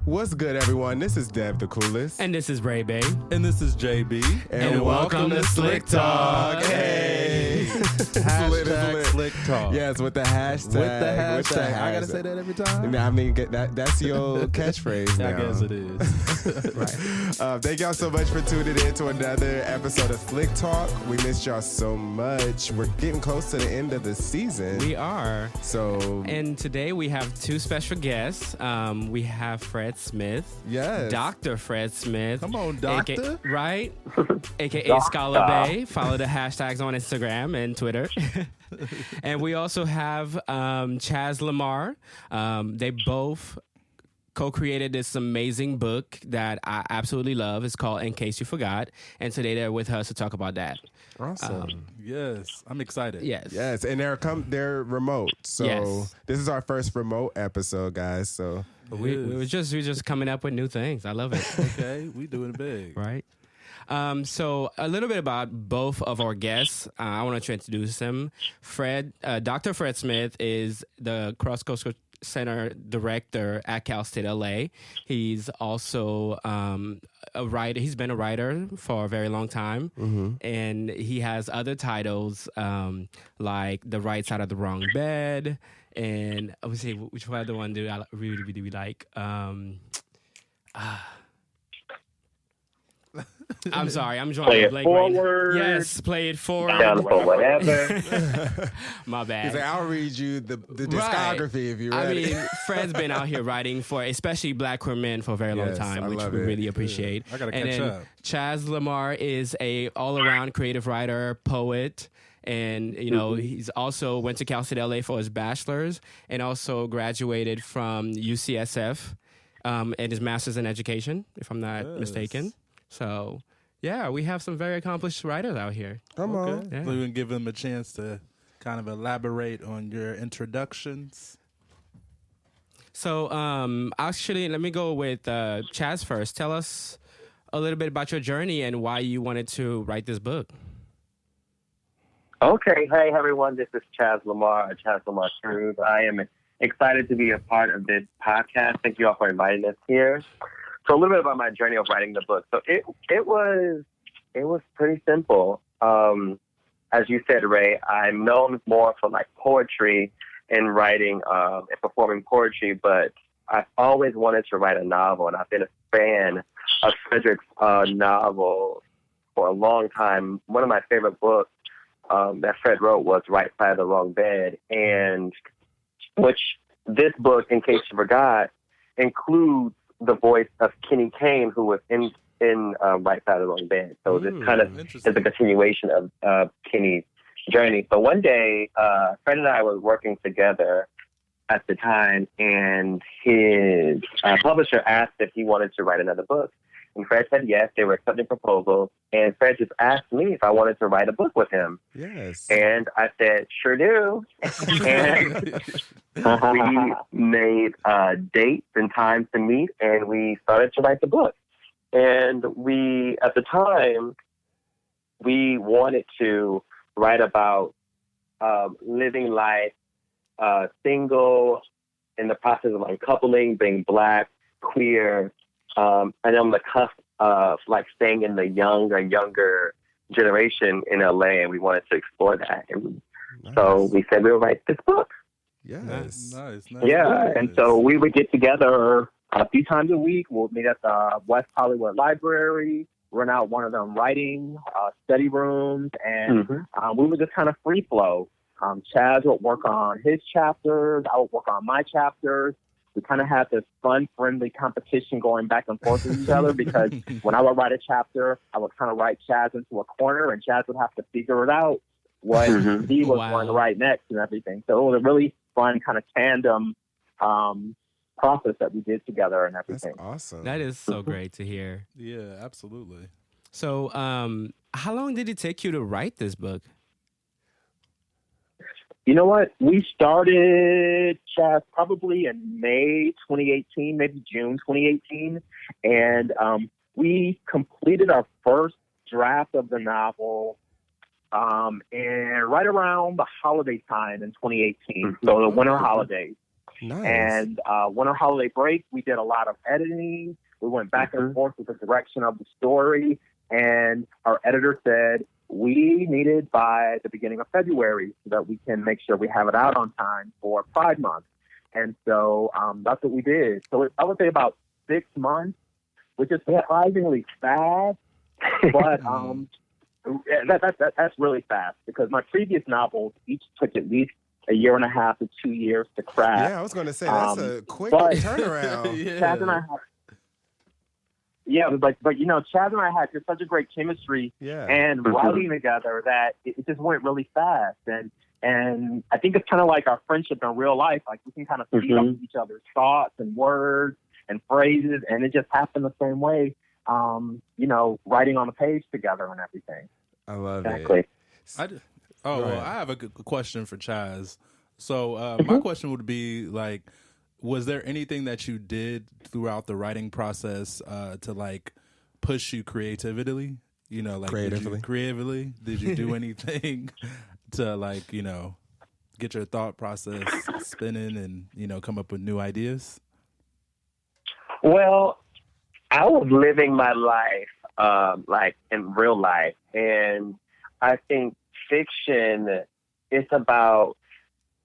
What's good, everyone? This is Dev the Coolest. And this is Ray Bay. And this is JB. And welcome to SlickTalk. Hey! Hashtag SlickTalk. Yes, with the hashtag. With the hashtag. I gotta say that every time? I mean, that's your catchphrase now. I guess it is. Right. Thank y'all so much for tuning in to another episode of SlickTalk. We missed y'all so much. We're getting close to the end of the season. We are. And today we have two special guests. We have Fred Smith. Yes. Dr. Fred Smith. Come on, doctor. Right? AKA Scholar Bay. Follow the hashtags on Instagram and Twitter. And we also have Chaz, Lamar. They both co-created this amazing book that I absolutely love. It's called In Case You Forgot. And today they're with us to talk about that. Awesome. Yes, I'm excited. Yes. And they're remote. So This is our first remote episode, guys. So we're just coming up with new things. I love it. Okay, we doing it big. Right. So a little bit about both of our guests. I want to introduce them. Dr. Fred Smith is the Cross Coastal Center director at Cal State LA. He's also a writer. He's been a writer for a very long time, and he has other titles like The Right Side of the Wrong Bed, and I would say which other one do I really like? I'm sorry, I'm drawing Play a it blank. forward. Yes, play it forward. Down for whatever. My bad. he's like, I'll read you the discography if you're ready. I mean, Fred's been out here writing for especially Black queer men for a very long time, which we really appreciate. I gotta catch and then up. Chaz Lamar is a all-around creative writer, poet, and he's also went to Cal State LA for his bachelor's and also graduated from UCSF and his master's in education, if I'm not mistaken. So, yeah, we have some very accomplished writers out here. Come on. Yeah. So we're going to give them a chance to kind of elaborate on your introductions. So, actually, let me go with Chaz first. Tell us a little bit about your journey and why you wanted to write this book. Okay. Hey, everyone. This is Chaz Lamar, Chaz Lamar Cruz. I am excited to be a part of this podcast. Thank you all for inviting us here. So a little bit about my journey of writing the book. So it was pretty simple. As you said, Ray, I'm known more for like poetry and writing and performing poetry, but I've always wanted to write a novel, and I've been a fan of Frederick's novel for a long time. One of my favorite books that Fred wrote was Right Side of the Wrong Bed, and which this book, In Case You Forgot, includes the voice of Kenny Kane, who was in Right Side of the Wrong Bed. So this kind of is a continuation of Kenny's journey. So one day, Fred and I were working together at the time, and his publisher asked if he wanted to write another book. And Fred said yes. They were accepting proposals. And Fred just asked me if I wanted to write a book with him. Yes. And I said, sure do. And we made dates and times to meet, and we started to write the book. And at the time, we wanted to write about living life single, in the process of uncoupling, being Black, queer, and on the cusp of like staying in the younger generation in LA, and we wanted to explore that. And so we said we would write this book. Yes. Nice. Yeah, and so we would get together a few times a week. We'll meet at the West Hollywood Library, rent out one of them writing study rooms, and we would just kind of free flow. Chaz would work on his chapters. I would work on my chapters. We kind of had this fun, friendly competition going back and forth with each other because when I would write a chapter, I would kind of write Chaz into a corner, and Chaz would have to figure it out what he was going to write next and everything. So it was a really fun kind of tandem process that we did together and everything. That's awesome. That is so great to hear. Yeah, absolutely. So how long did it take you to write this book? You know what? We started probably in May 2018, maybe June 2018. And we completed our first draft of the novel and right around the holiday time in 2018, so the winter holidays. Nice. And when our holiday break, we did a lot of editing. We went back and forth with the direction of the story. And our editor said we needed by the beginning of February so that we can make sure we have it out on time for Pride Month. And so that's what we did. So I would say about 6 months, which is surprisingly fast. But that's really fast because my previous novels each took at least a year and a half to 2 years to craft. Yeah, I was going to say that's a quick turnaround. Chaz and I but you know, Chaz and I had just such a great chemistry and writing together that it just went really fast. And I think it's kind of like our friendship in real life. Like we can kind of feed off each other's thoughts and words and phrases, and it just happened the same way. You know, writing on the page together and everything. I love it. I have a good question for Chaz. So my question would be like, was there anything that you did throughout the writing process to like push you creatively? You know, like creatively, did you do anything to like, you know, get your thought process spinning and, you know, come up with new ideas? Well, I was living my life like in real life, and I think fiction is about,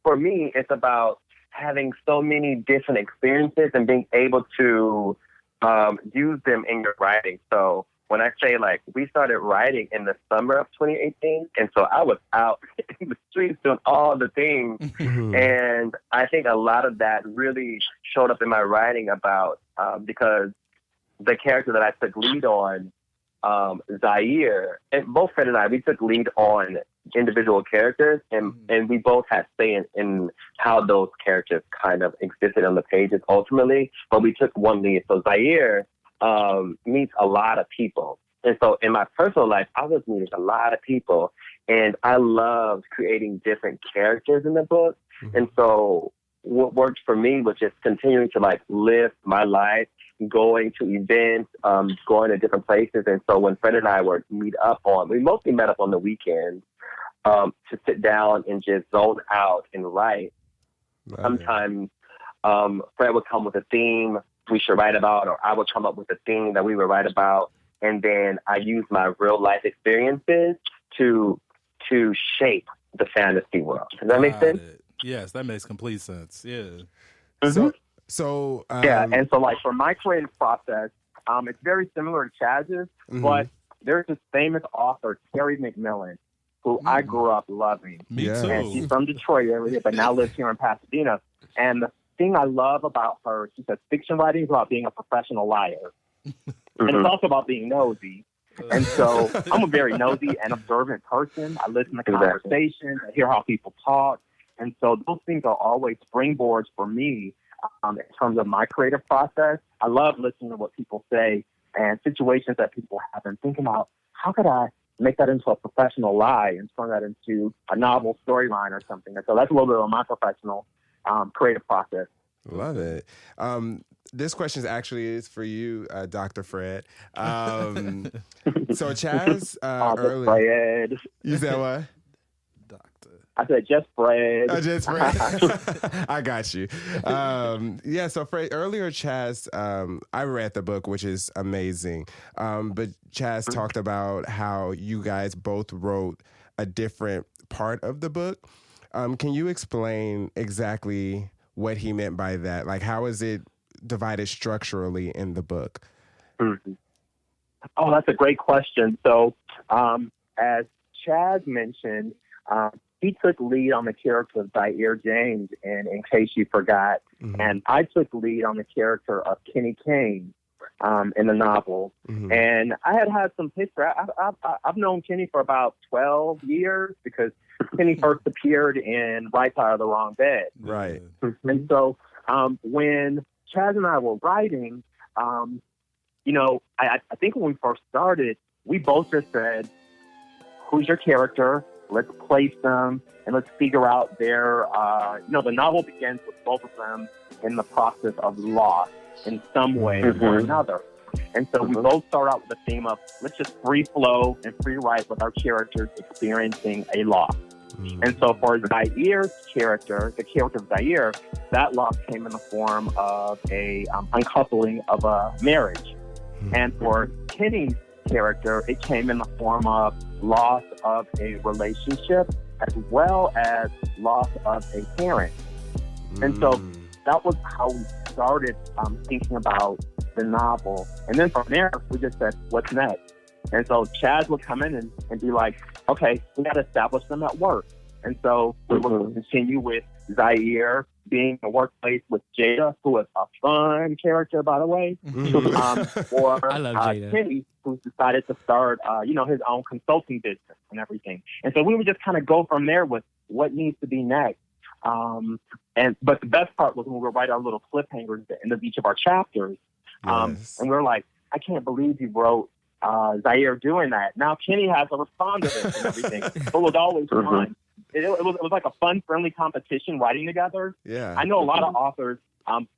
for me, it's about having so many different experiences and being able to use them in your writing. So when I say like we started writing in the summer of 2018, and so I was out in the streets doing all the things, and I think a lot of that really showed up in my writing about because the character that I took lead on, Zaire, and both Fred and I, we took lead on individual characters, and we both had say in how those characters kind of existed on the pages ultimately, but we took one lead. So Zaire meets a lot of people. And so in my personal life, I was meeting a lot of people, and I loved creating different characters in the book. And so what worked for me was just continuing to like live my life, going to events, going to different places. And so when Fred and I would meet up we mostly met up on the weekends to sit down and just zone out and write. Sometimes Fred would come with a theme we should write about, or I would come up with a theme that we would write about. And then I use my real life experiences to shape the fantasy world. Does that make sense? Yes, that makes complete sense. Yeah. So and so like for my creative process, it's very similar to Chaz's, but there's this famous author, Terry McMillan, who I grew up loving. Me too. And she's from Detroit area, but now lives here in Pasadena. And the thing I love about her, she says fiction writing is about being a professional liar. And it's also about being nosy. And so I'm a very nosy and observant person. I listen to conversations, I hear how people talk. And so those things are always springboards for me in terms of my creative process. I love listening to what people say and situations that people have and thinking about how could I make that into a professional lie and turn that into a novel storyline or something. And so that's a little bit of my professional creative process. Love it. This question actually is for you, Dr. Fred. So Chaz, earlier, Fred. You said what? I said just Fred. Just Fred. I got you. So Fred, earlier Chaz, I read the book, which is amazing. But Chaz talked about how you guys both wrote a different part of the book. Can you explain exactly what he meant by that? Like, how is it divided structurally in the book? Oh, that's a great question. So, as Chaz mentioned, he took lead on the character of Zaire James, and in case you forgot, and I took lead on the character of Kenny Kane in the novel. And I had some history. I've known Kenny for about 12 years because Kenny first appeared in Right Side of the Wrong Bed. Right. And so when Chaz and I were writing, you know, I think when we first started, we both just said, who's your character? Let's place them and let's figure out their, the novel begins with both of them in the process of loss in some way or another. And so we both start out with the theme of let's just free flow and free write with our characters experiencing a loss. And so for Zaire's character, the character of Zaire, that loss came in the form of a uncoupling of a marriage. And for Kenny's character, it came in the form of loss of a relationship as well as loss of a parent. And so that was how we started thinking about the novel. And then from there, we just said, what's next? And so Chaz would come in and be like, okay, we got to establish them at work. And so we will continue with Zaire being in the workplace with Jada, who is a fun character, by the way. Or I love Jada. Kenny, who's decided to start, his own consulting business and everything. And so we would just kind of go from there with what needs to be next. But the best part was when we would write our little cliffhangers at the end of each of our chapters. And we were like, I can't believe you wrote Zaire doing that. Now Kenny has to respond to this and everything. It was always fun. It was like a fun, friendly competition writing together. Yeah. I know a lot of authors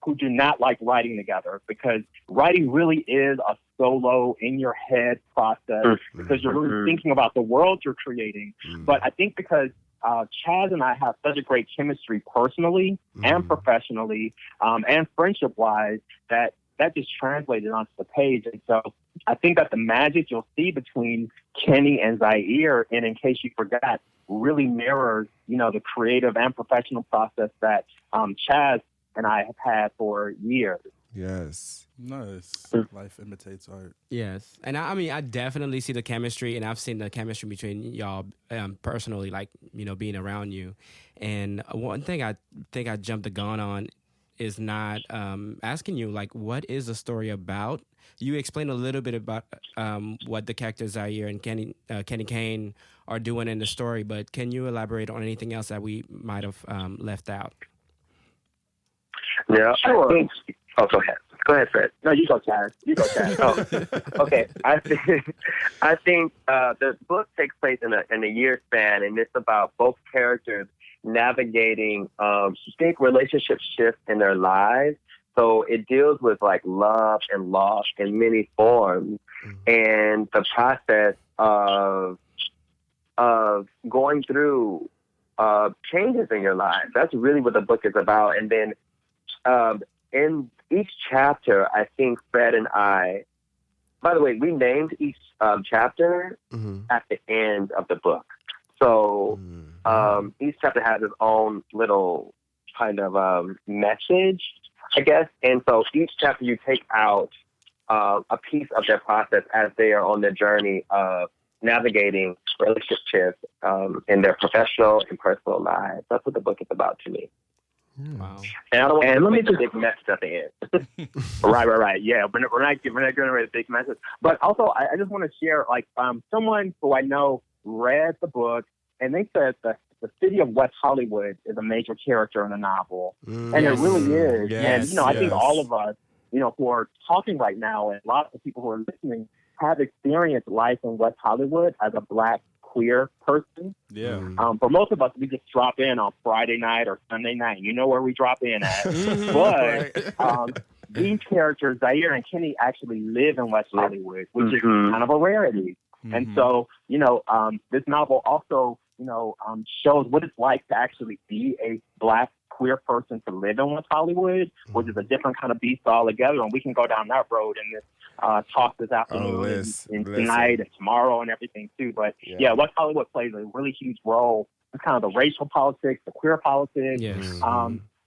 who do not like writing together because writing really is a solo, in your head process because you're really thinking about the world you're creating. But I think because Chaz and I have such a great chemistry personally and professionally and friendship-wise that just translated onto the page. And so I think that the magic you'll see between Kenny and Zaire, and in case you forgot, really mirrors, the creative and professional process that Chaz and I have had for years. Yes. Nice. Life imitates art. Yes. And I definitely see the chemistry, and I've seen the chemistry between y'all personally, like, being around you. And one thing I think I jumped the gun on is not asking you, like, what is the story about? You explained a little bit about what the characters Zaire and Kenny Kane are doing in the story, but can you elaborate on anything else that we might have left out? Yeah, sure. Go ahead. Go ahead, Fred. No, you go, Chaz. Okay. I think the book takes place in a year span, and it's about both characters navigating big relationship shifts in their lives. So it deals with like love and loss in many forms, and the process of going through changes in your life. That's really what the book is about. And then in each chapter, I think Fred and I, by the way, we named each chapter at the end of the book. So each chapter has its own little kind of message, I guess. And so each chapter you take out a piece of their process as they are on their journey of navigating relationships in their professional and personal lives. That's what the book is about to me. Wow. And I don't want to make a big message at the end. Right. Yeah, we're not going to write a big message. But also, I just want to share, like, someone who I know read the book, and they said that the city of West Hollywood is a major character in the novel. And it really is. Yes, and, I think all of us, who are talking right now, and a lot of the people who are listening, have experienced life in West Hollywood as a Black queer person. Yeah. For most of us, we just drop in on Friday night or Sunday night. You know where we drop in at. But these characters, Zaire and Kenny, actually live in West Hollywood, which is kind of a rarity. And so, this novel also, shows what it's like to actually be a Black queer person to live in West Hollywood, which is a different kind of beast altogether. And we can go down that road in this talk this afternoon and tonight and tomorrow and everything too. But West Hollywood plays a really huge role in kind of the racial politics, the queer politics. Yes.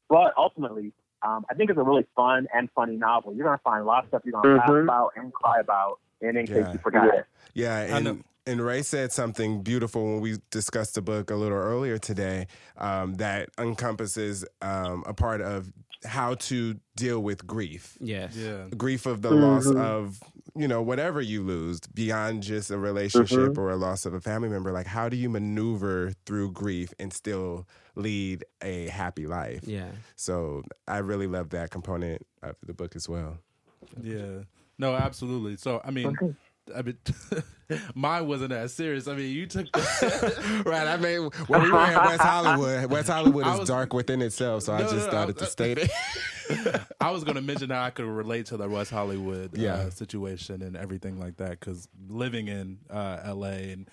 But ultimately, I think it's a really fun and funny novel. You're going to find a lot of stuff you're going to laugh about and cry about. And in case you forgot it. Yeah. And Ray said something beautiful when we discussed the book a little earlier today that encompasses a part of how to deal with grief. Yes. Yeah. Grief of the loss of, whatever you lose beyond just a relationship or a loss of a family member. Like, how do you maneuver through grief and still lead a happy life? Yeah. So I really love that component of the book as well. Yeah. No, absolutely. So, I mean, mine wasn't as serious. I mean, you took right. I mean, when we were at West Hollywood is dark within itself, so I just started to state it. I was going to mention how I could relate to the West Hollywood situation and everything like that, because living in LA and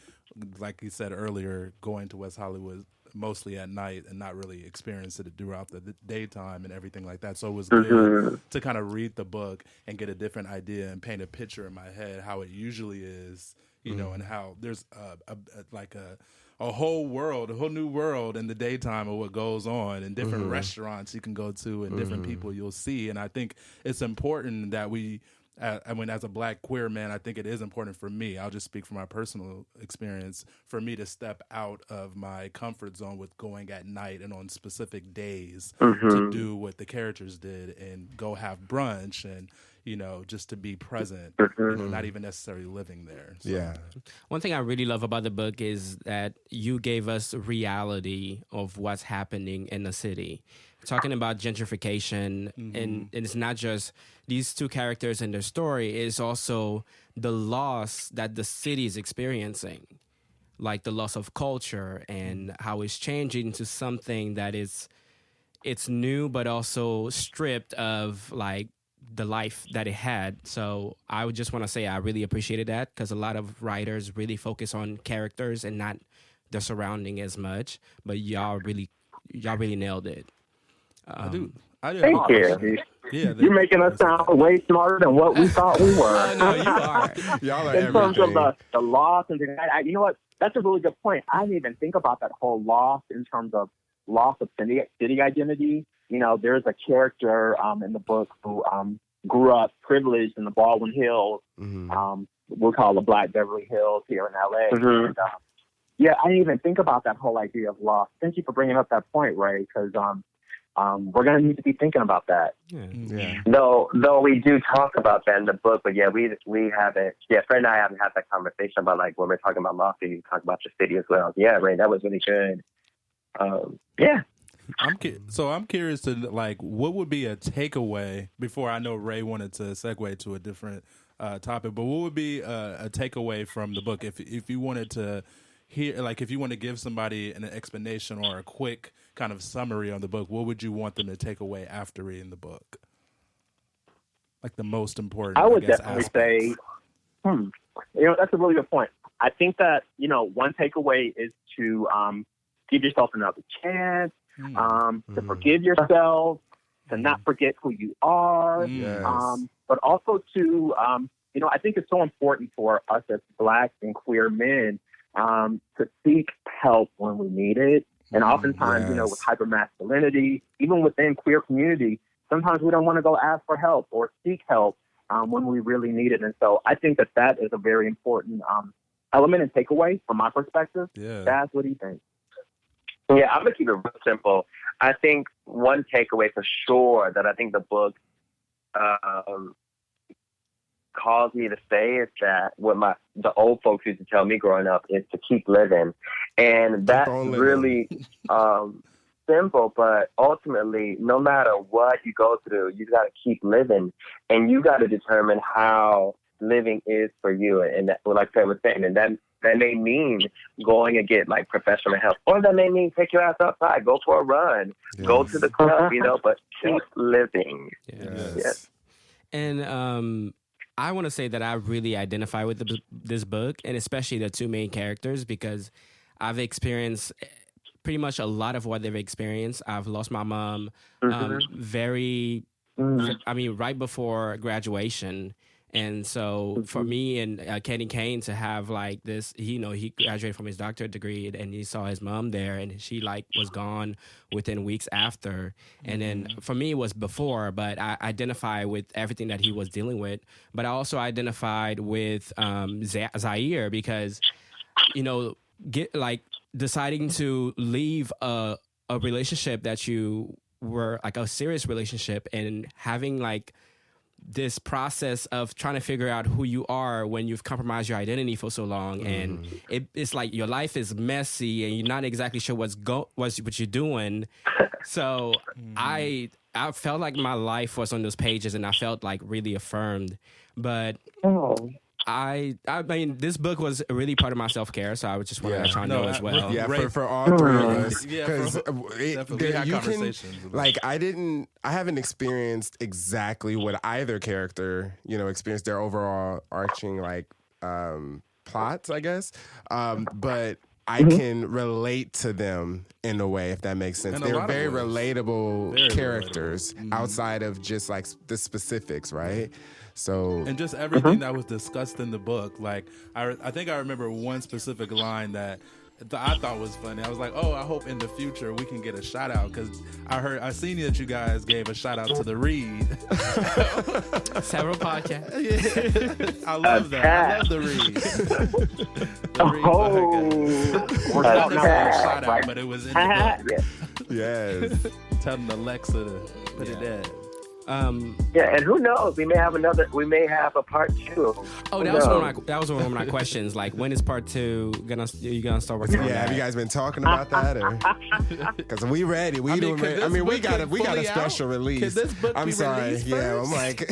like you said earlier, going to West Hollywood mostly at night and not really experience it throughout the daytime and everything like that. So it was good to kind of read the book and get a different idea and paint a picture in my head how it usually is, you know, and how there's a whole world, a whole new world in the daytime of what goes on, and different restaurants you can go to and different people you'll see. And I think it's important that we, as a Black queer man, I think it is important for me. I'll just speak from my personal experience, for me to step out of my comfort zone with going at night and on specific days to do what the characters did and go have brunch and, you know, just to be present, you know, not even necessarily living there. So. Yeah. One thing I really love about the book is that you gave us reality of what's happening in the city. Talking about gentrification, and it's not just these two characters and their story, it's also the loss that the city is experiencing, like the loss of culture and how it's changing to something that it's new, but also stripped of like the life that it had. So I would just want to say I really appreciated that, because a lot of writers really focus on characters and not the surrounding as much, but y'all really nailed it. I do. Thank you. Yeah, You're making us sound way smarter than what we thought we were. No, you are. Y'all are In terms everything. of the loss and things, you know what? That's a really good point. I didn't even think about that whole loss in terms of loss of city identity. You know, there's a character in the book who grew up privileged in the Baldwin Hills. We'll call the Black Beverly Hills here in LA. And, yeah, I didn't even think about that whole idea of loss. Thank you for bringing up that point, Ray, because we're going to need to be thinking about that. Yeah. Though we do talk about that in the book, but yeah, we haven't. Yeah, Fred and I haven't had that conversation about like when we're talking about loss, we talk about your city as well. Yeah, Ray, that was really good. Yeah. I'm curious to like, what would be a takeaway before I know Ray wanted to segue to a different topic, but what would be a takeaway from the book if you wanted to hear, like if you want to give somebody an explanation or a quick kind of summary on the book, what would you want them to take away after reading the book? Like the most important, I would aspects. definitely say, you know, that's a really good point. I think that, you know, one takeaway is to give yourself another chance, to forgive yourself, to not forget who you are, but also to, you know, I think it's so important for us as Black and queer men to seek help when we need it. And oftentimes, you know, with hypermasculinity, even within queer community, sometimes we don't want to go ask for help or seek help when we really need it. And so I think that is a very important element and takeaway from my perspective. Yeah. Chaz, what do you think? Yeah, I'm going to keep it real simple. I think one takeaway for sure that I think the book caused me to say is that what the old folks used to tell me growing up is to keep living. And that's really simple, but ultimately, no matter what you go through, you got to keep living, and you got to determine how living is for you. And that, like Fred was saying, and that may mean going and get like professional help, or that may mean take your ass outside, go for a run, go to the club, you know, but keep living. Yes. And I want to say that I really identify with this book, and especially the two main characters, because I've experienced pretty much a lot of what they've experienced. I've lost my mom right before graduation. And so for me and Kenny Kane to have like this, he graduated from his doctorate degree and he saw his mom there, and she like was gone within weeks after. And then for me it was before, but I identify with everything that he was dealing with. But I also identified with Zaire because, deciding to leave a relationship that you were like a serious relationship and having like this process of trying to figure out who you are when you've compromised your identity for so long, and it's like your life is messy and you're not exactly sure what you're doing. So I felt like my life was on those pages, and I felt like really affirmed. But I mean, this book was really part of my self-care, so I would just want to let y'all know as well. Yeah, for all three of us. Because we had conversations. I haven't experienced exactly what either character, experienced, their overall arching, plots, I guess. But I can relate to them in a way, if that makes sense. They're very relatable characters outside of just like the specifics, right? So and just everything that was discussed in the book. Like I think I remember one specific line that I thought was funny. I was like, "Oh, I hope in the future we can get a shout out," because I seen that you guys gave a shout out to the read. Several podcasts. I love that. I love the read. The read podcast. We're not a shout out, but it was in the book. Yes. Telling Alexa to put it there. And who knows? We may have a part 2. Oh, that was one of my questions. Like, when is part 2 gonna? You gonna start working on that? Have you guys been talking about that? Because we ready. We got a special release. Could this book I'm be sorry. released Yeah, first? I'm like.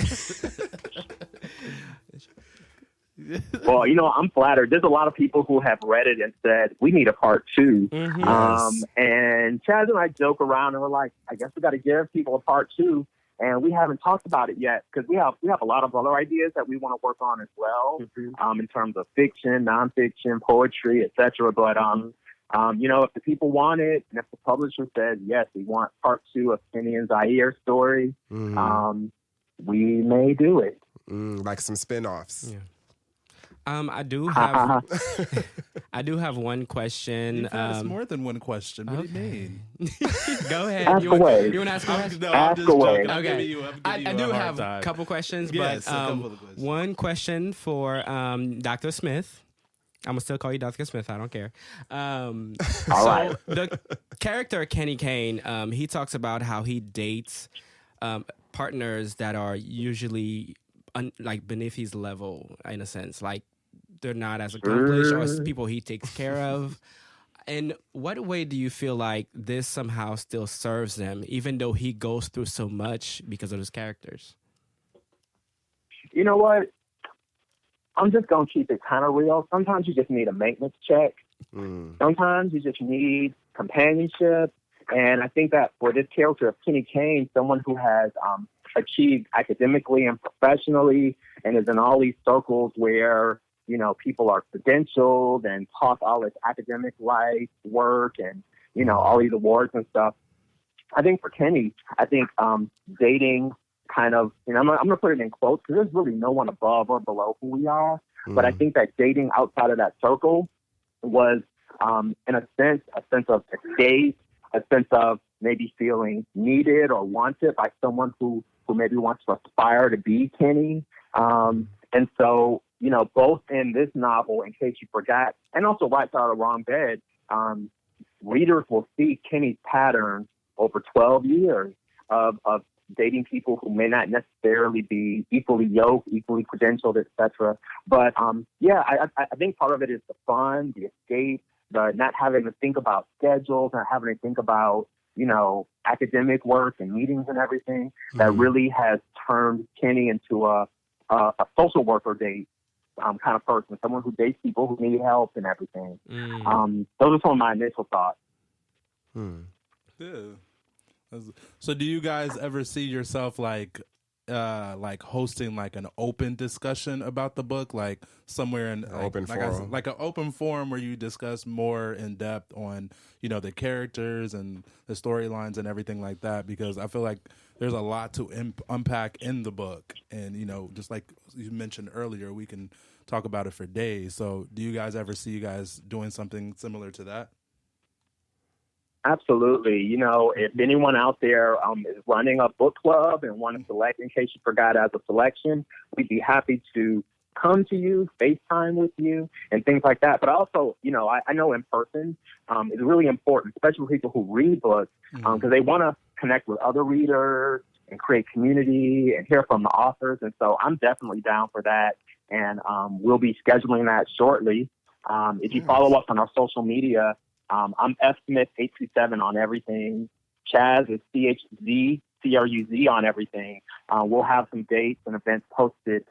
Well, I'm flattered. There's a lot of people who have read it and said we need a part 2. Mm-hmm. And Chaz and I joke around and we're like, I guess we got to give people a part 2. And we haven't talked about it yet because we have a lot of other ideas that we want to work on as well, in terms of fiction, nonfiction, poetry, etc. But if the people want it, and if the publisher says yes, we want part 2 of Kenny and Zaire story, we may do it. Like some spin-offs. Yeah. I do have one question. You've asked more than one question. What do you mean? Go ahead. Ask away. You want to ask a question? No, I'm just joking. Okay. I do have a couple questions, yes, but one question for Dr. Smith. I'm going to still call you Dr. Smith. I don't care. All right. The character Kenny Kane, he talks about how he dates partners that are usually like beneath his level, in a sense. Like, they're not as accomplished or as people he takes care of. In what way do you feel like this somehow still serves them, even though he goes through so much because of his characters? You know what? I'm just going to keep it kind of real. Sometimes you just need a maintenance check. Sometimes you just need companionship. And I think that for this character of Kenny Kane, someone who has achieved academically and professionally and is in all these circles where, people are credentialed and talk all this academic life work and, all these awards and stuff. I think for Kenny, dating kind of, I'm going to put it in quotes because there's really no one above or below who we are. But I think that dating outside of that circle was, in a sense of escape, a sense of maybe feeling needed or wanted by someone who maybe wants to aspire to be Kenny. And so, both in this novel, In Case You Forgot, and also Right Side of the Wrong Bed, readers will see Kenny's pattern over 12 years of dating people who may not necessarily be equally yoked, equally credentialed, etc. But, I think part of it is the fun, the escape, the not having to think about schedules, not having to think about, academic work and meetings and everything that really has turned Kenny into a social worker date kind of person, someone who dates people who need help and everything. Those are some of my initial thoughts. Yeah. So do you guys ever see yourself like hosting like an open discussion about the book, like somewhere in open forum, like an open forum where you discuss more in depth on the characters and the storylines and everything like that? Because I feel like there's a lot to unpack in the book, and just like you mentioned earlier, we can talk about it for days. So do you guys ever see you guys doing something similar to that? Absolutely. If anyone out there is running a book club and want to select In Case You Forgot as a selection, we'd be happy to come to you, FaceTime with you, and things like that. But also, I know in person is really important, especially for people who read books, because they want to connect with other readers and create community and hear from the authors. And so I'm definitely down for that. And we'll be scheduling that shortly. If you follow us on our social media, I'm fsmith827 on everything. Chaz is CHZCRUZ on everything. We'll have some dates and events posted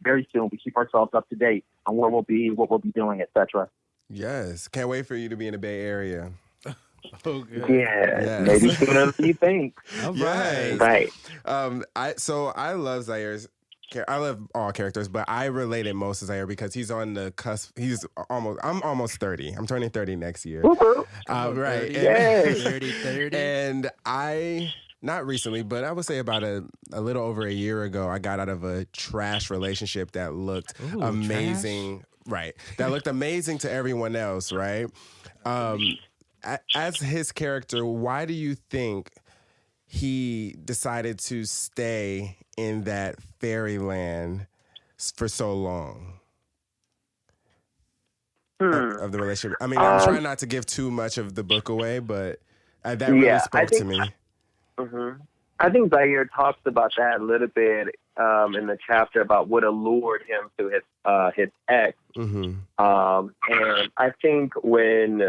very soon. We keep ourselves up to date on where we'll be, what we'll be doing, etc. Yes, can't wait for you to be in the Bay Area. Okay. Yeah, yes. Maybe sooner than you think. All yes. Right. I love Zaire's I love all characters, but I related most to Zaire because he's on the cusp. I'm almost 30. I'm turning 30 next year. Right. 30. And not recently, but I would say about a little over a year ago, I got out of a trash relationship that looked amazing. Trash? Right. That looked amazing to everyone else, right? As his character, why do you think he decided to stay in that fairyland for so long of the relationship? I mean, I'm trying not to give too much of the book away, but that really spoke to me. I think Zaire talks about that a little bit in the chapter about what allured him to his ex. And I think when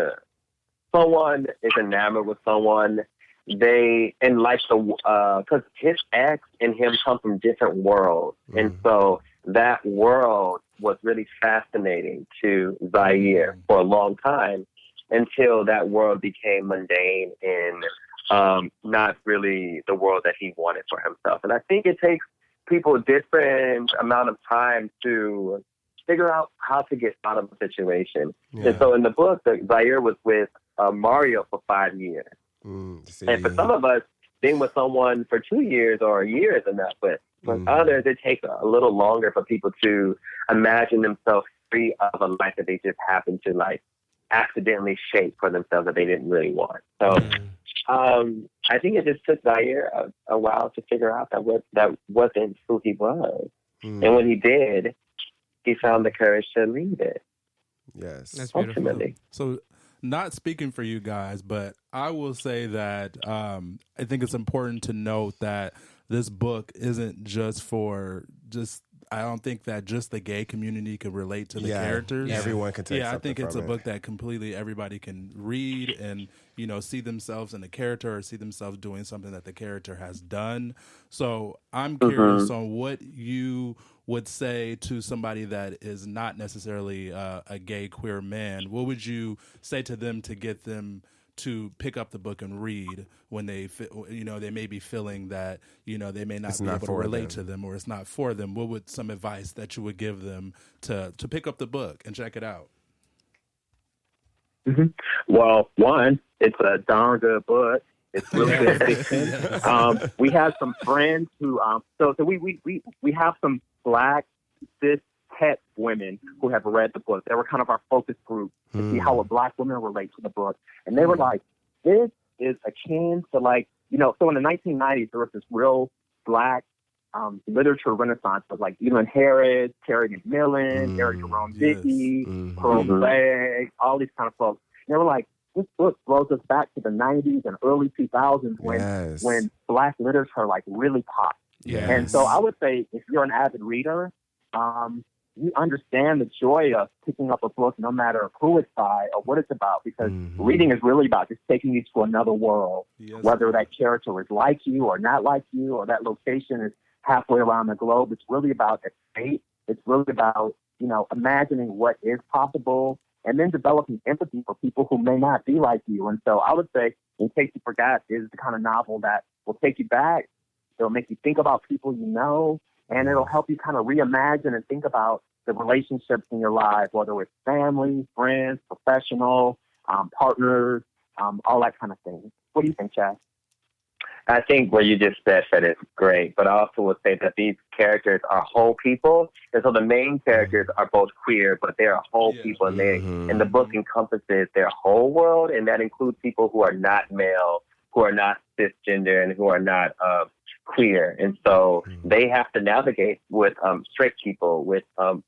someone is enamored with someone, because his ex and him come from different worlds. And so that world was really fascinating to Zaire for a long time until that world became mundane and not really the world that he wanted for himself. And I think it takes people a different amount of time to figure out how to get out of a situation. And so in the book, Zaire was with Mario for 5 years. And for some of us, being with someone for 2 years or a year is enough. But for others, it takes a little longer for people to imagine themselves free of a life that they just happen to accidentally shape for themselves that they didn't really want. So I think it just took Zaire a while to figure out that wasn't who he was. And when he did, he found the courage to leave it. Yes. That's beautiful. Ultimately. So, not speaking for you guys, but I will say that I think it's important to note that this book isn't just for I don't think that just the gay community could relate to the characters. Everyone can take something I think it's from a book that completely everybody can read and, see themselves in the character or see themselves doing something that the character has done. So I'm curious on what you would say to somebody that is not necessarily a gay queer man. What would you say to them to get them to pick up the book and read when they may be feeling that, they may not be able to relate to them or it's not for them? What would some advice that you would give them to pick up the book and check it out? Well, one, it's a darn good book. It's really good fiction. We have some friends who, so we have some Black cis het women who have read the book. They were kind of our focus group to see how a Black woman relates to the book. And they were like, this is akin to so in the 1990s, there was this real Black literature renaissance of Evelyn Harris, Terry McMillan, Eric Jerome Dickey, Pearl Begg, all these kind of folks. And they were like, this book throws us back to the 90s and early 2000s when Black literature really popped. Yes. And so I would say if you're an avid reader, you understand the joy of picking up a book no matter who it's by or what it's about, because reading is really about just taking you to another world, whether that character is like you or not like you or that location is halfway around the globe. It's really about escape. It's really about, imagining what is possible and then developing empathy for people who may not be like you. And so I would say In Case You Forgot is the kind of novel that will take you back. It'll make you think about people and it'll help you kind of reimagine and think about the relationships in your life, whether it's family, friends, professional, partners, all that kind of thing. What do you think, Chaz? I think what you just said is great, but I also would say that these characters are whole people. And so the main characters are both queer, but they're whole people. And and the book encompasses their whole world, and that includes people who are not male, who are not cisgender, and who are not queer. And so they have to navigate with straight people, with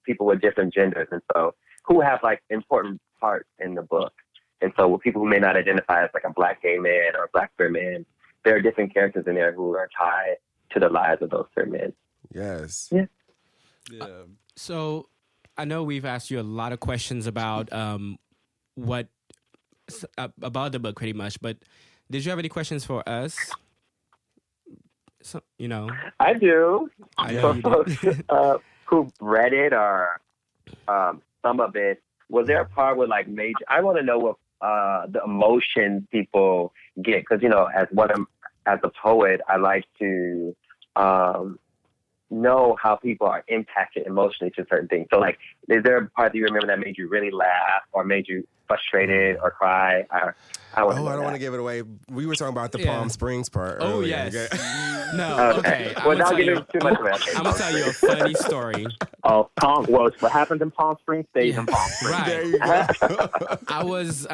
people with different genders, and so who have important parts in the book. And so with people who may not identify as a Black gay man or a Black queer man, there are different characters in there who are tied to the lives of those queer men. Yes. Yeah. So I know we've asked you a lot of questions about about the book pretty much, but did you have any questions for us? So, I do. For folks who read it or some of it, was there a part with major? I want to know what the emotions people get, because as a poet, I like to know how people are impacted emotionally to certain things. So, like, is there a part that you remember that made you really laugh or made you frustrated or cry? I don't want to give it away. We were talking about the Palm Springs part. Oh, earlier. yes. No, okay. Well, now give it too much away. I'm going to tell you a funny story. Oh, what happens in Palm Springs stays in Palm Springs. Right. There you go. I was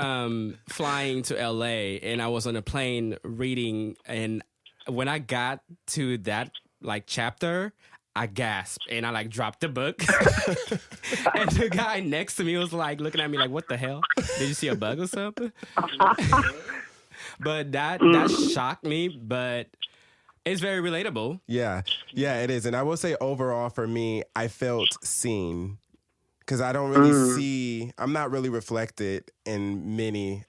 flying to LA and I was on a plane reading, and when I got to that like chapter, I gasped and I like dropped the book. And the guy next to me was like looking at me like, "What the hell? Did you see a bug or something?" But that shocked me, but it's very relatable. Yeah, it is. And I will say overall for me, I felt seen because I don't really see, I'm not really reflected in many,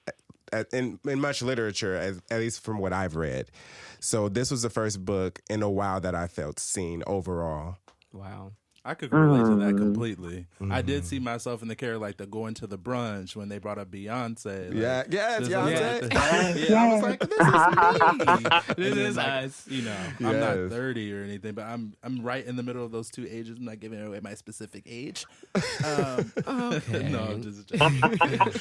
in much literature, at least from what I've read. So this was the first book in a while that I felt seen overall. Wow. I could relate to that completely. I did see myself in the character, like the going to the brunch when they brought up Beyonce. Like, it's Beyonce. I was like, this is me. This is us. You know, I'm not 30 or anything, but I'm right in the middle of those two ages. I'm not giving away my specific age. Okay. No,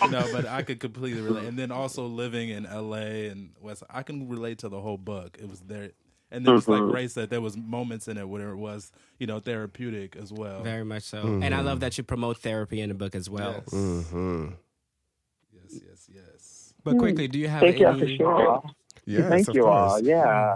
no, but I could completely relate. And then also living in LA and West, I can relate to the whole book. It was there. And then just like Ray said, there was moments in it where it was, you know, therapeutic as well. Very much so. And I love that you promote therapy in the book as well. Yes. But quickly, do you have Thank any... you for sure. Yes, Thank you all. Yeah.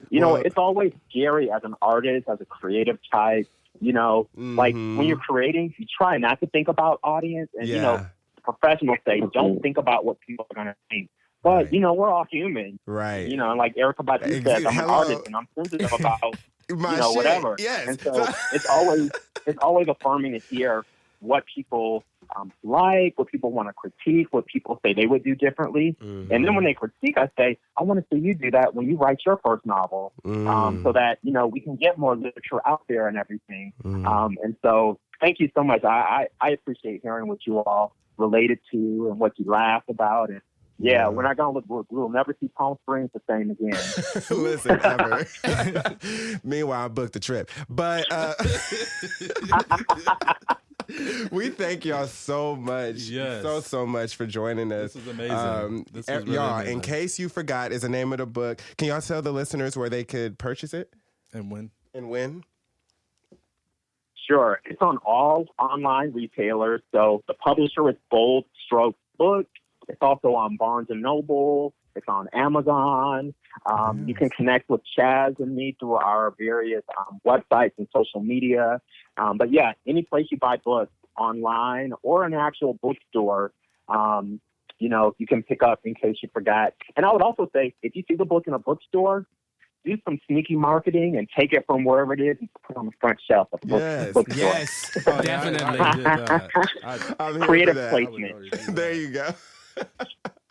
You know, it's always scary as an artist, as a creative type. You know, like when you're creating, you try not to think about audience. And, you know, professionals say, don't think about what people are going to think. But, you know, we're all human. Right. You know, like Erykah Badu says, I'm an artist and I'm sensitive about, whatever. Yes. And so it's always affirming to hear what people like, what people want to critique, what people say they would do differently. And then when they critique, I say, I want to see you do that when you write your first novel, so that, you know, we can get more literature out there and everything. And so thank you so much. I appreciate hearing what you all related to and what you laugh about. And yeah, we're not going to look, we'll never see Palm Springs the same again. Listen, ever. Meanwhile, I booked the trip. But we thank y'all so much. Yes. So much for joining us. This was amazing. This was really y'all, amazing. in case you forgot, is the name of the book. Can y'all tell the listeners where they could purchase it? And when? And when? Sure. It's on all online retailers. So the publisher is Bold Stroke Books. It's also on Barnes & Noble. It's on Amazon. You can connect with Chaz and me through our various websites and social media. But yeah, any place you buy books, online or an actual bookstore, you know, you can pick up in case you forgot. And I would also say, if you see the book in a bookstore, do some sneaky marketing and take it from wherever it is and put it on the front shelf of the bookstore. Yes, definitely. Creative placement. There you go.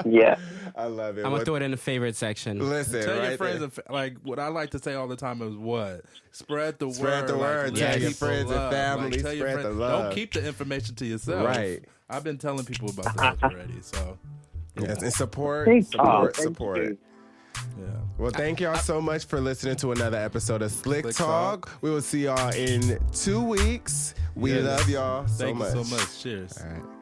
Yeah, I love it. I'm gonna throw it in the favorite section. Listen, tell right your friends, there. like what I like to say all the time is what? Spread the word. Spread the word. Like, Tell let your people friends and love. family. Like, tell your Spread the friends. love. Don't keep the information to yourself. Right. I've been telling people about the book already. So yes, and support. Thank Support. you. yeah. Well, thank y'all so much for listening to another episode of Slick Slick Talk. Talk. We will see y'all in 2 weeks. We love y'all so Thank much. you so much. Cheers. All right.